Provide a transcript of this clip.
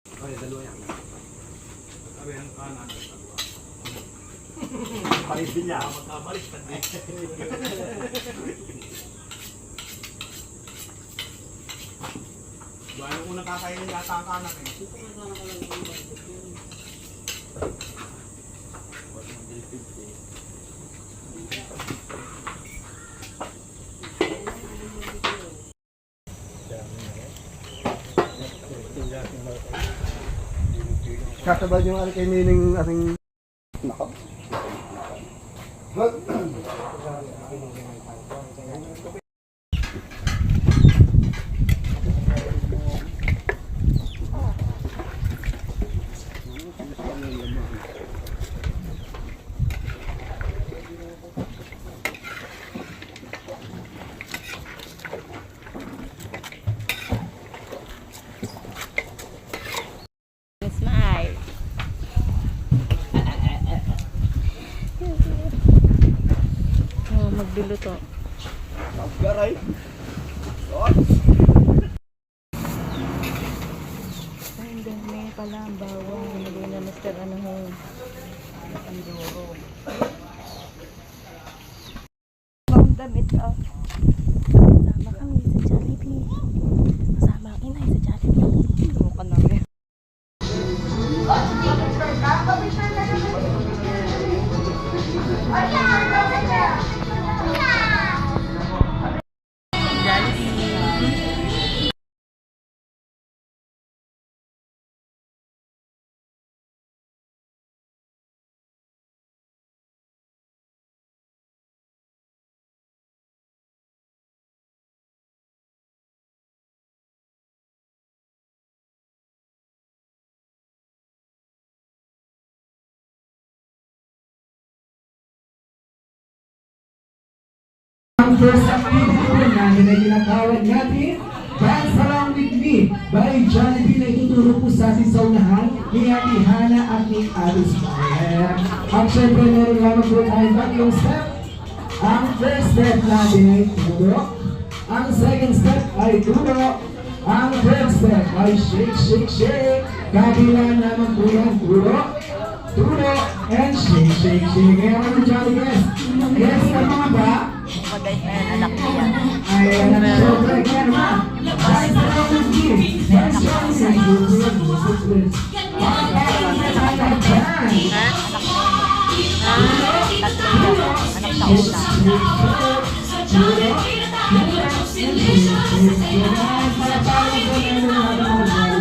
Okay, dalawa yan. Sabi ang kanan, dalawa. Paris din niya. Magkabalik pa din. Diba, yung unang kakainin yata ang kanan eh. Kasabad yung kay Mining ating nako. Smile. Oh, magluluto. Garay. Ay, ang dami pala ang bawang. Nilagay na Mr. Ano ho. Ang duro. Ang damit ah. Kasama kami sa Jollibee. Kasama ang inay sa Jollibee. Ano ka namin? Ang first activity po namin ay tinatawag natin Dance Along With Me by Jollibee na ituturo po sa atin sa unahan ni Ate Hana at ni Alice Bayer. At syempre meron lamang po tayong tatlong step. Ang first step natin ay turo. Ang second step ay turo. Ang third step ay shake, shake, shake. Kabilang naman po yan turo. Turo and shake, shake, shake. Kaya ano Jollibee? Yes, ang mga ba? Pagay na yan, anak ko yan. Ayan, sobrang yan ha. Dance along with me. Dance along with me. Ha? Anak ko yan. Tatlo yan. Anak sa una. Thank you.